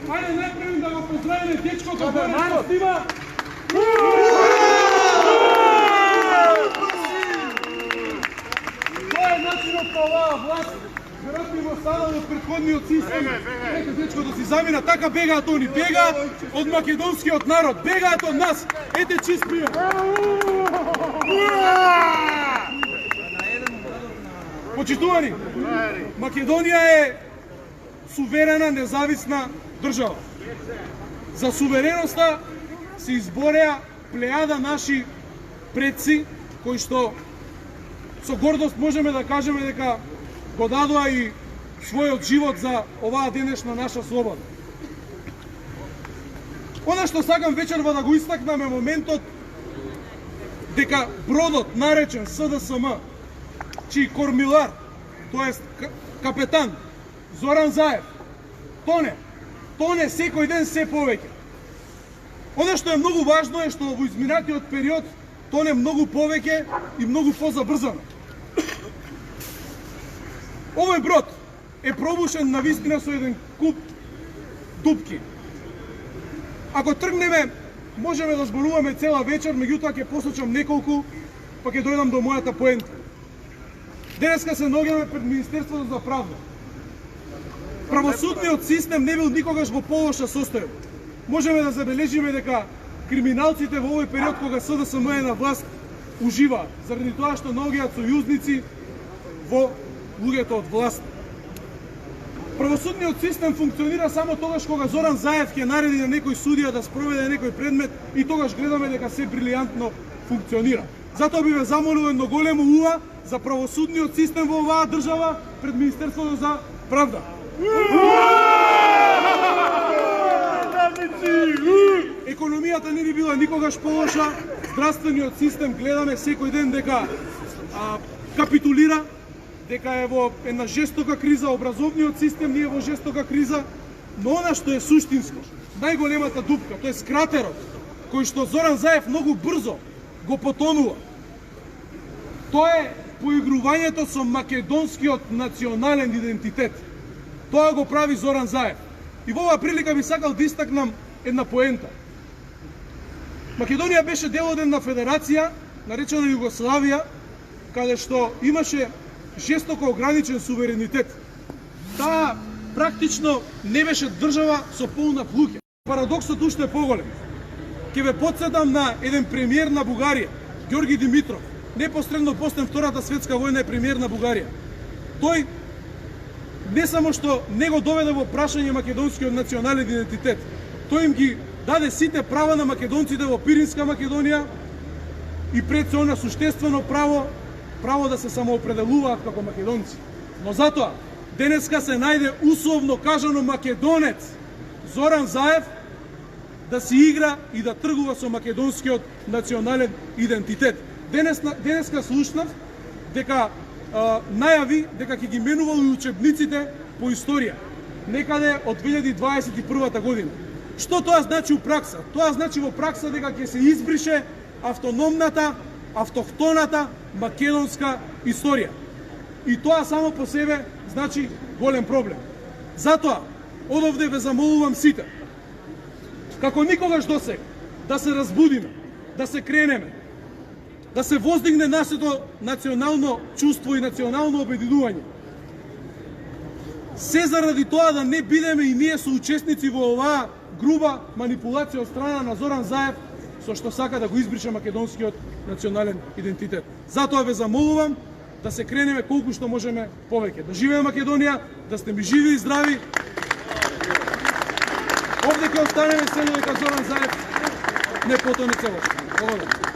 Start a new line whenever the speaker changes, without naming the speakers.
Ајде најпрво да го поздравиме дечкото горе што снима. Тоа е начинот на оваа власт. Веројатно има стана од претходниот систем. Нека дечкото си замина, така бегаат они, бегаат од македонскиот народ, бегаат од нас. Ете чист пример. Почитувани, Македонија е суверена, независна држава. За сувереноста се избореа плејада наши предци, кои што со гордост можеме да кажеме дека го дадоа и својот живот за оваа денешна наша слобода. Она што сакам вечерва да го истакнам е моментот дека бродот наречен СДСМ, чиј кормилар, тоест капетан Зоран Заев, тоне секој ден се повеќе. Она што е многу важно е што во изминатиот период тоне многу повеќе и многу позабрзано. Овој брод е пробушен на вистина со еден куп дупки. Ако тргнеме, можеме да зборуваме цела вечер, меѓутоа ќе посочам неколку, па ќе дојдам до мојата поента. Денеска се наоѓаме пред Министерството за правда. Правосудниот систем не бил никогаш во полоша состојба. Можеме да забележиме дека криминалците во овој период кога СДСМ е на власт уживаат, заради тоа што наоѓаат сојузници во луѓето од власт. Правосудниот систем функционира само тогаш кога Зоран Заев ќе нареди на некој судија да спроведе некој предмет и тогаш гледаме дека се брилијантно функционира. Затоа би ве замолил едно големо уа за правосудниот систем во оваа држава пред Министерството за правда. Економијата не би била никогаш полоша, здравствениот систем гледаме секој ден дека капитулира, дека е во една жестока криза, образовниот систем не е во жестока криза, но она што е суштинско, најголемата дупка, тоа е кратерот, кој што Зоран Заев многу брзо го потонува. Тоа е поигрувањето со македонскиот национален идентитет. Тоа го прави Зоран Заев. И во оваа прилика би сакал да истакнам една поента. Македонија беше дел од една федерација, наречена Југославија, каде што имаше жестоко ограничен суверенитет. Таа практично не беше држава со полна луѓе. Парадоксот уште е поголем. Ќе ве потсетам на еден премиер на Бугарија, Ѓорги Димитров. Непосредно после Втората светска војна е премиер на Бугарија. Тој не само што не го доведе во прашање македонскиот национален идентитет, тој им ги даде сите права на македонците во Пиринска Македонија и пред се она суштествено право да се самоопределуваат како македонци. Но затоа, денеска се најде условно кажано македонец Зоран Заев да си игра и да тргува со македонскиот национален идентитет. Денеска слушнав дека најави дека ќе ги менувал и учебниците по историја, некаде од 2021 година. Што тоа значи у пракса? Тоа значи во пракса дека ќе се избрише автономната, автохтоната македонска историја. И тоа само по себе значи голем проблем. Затоа, одовде ве замолувам сите, како никогаш досега, да се разбудиме, да се кренеме, да се воздигне нашето национално чувство и национално обединување. Се заради тоа да не бидеме и ние соучесници во оваа груба манипулација од страна на Зоран Заев, со што сака да го избрише македонскиот национален идентитет. Затоа ве замолувам да се кренеме колку што можеме повеќе. Да живее Македонија, да сте ми живи и здрави. Овде ќе останеме се додека Зоран Заев не потоне целосно. Благодарам.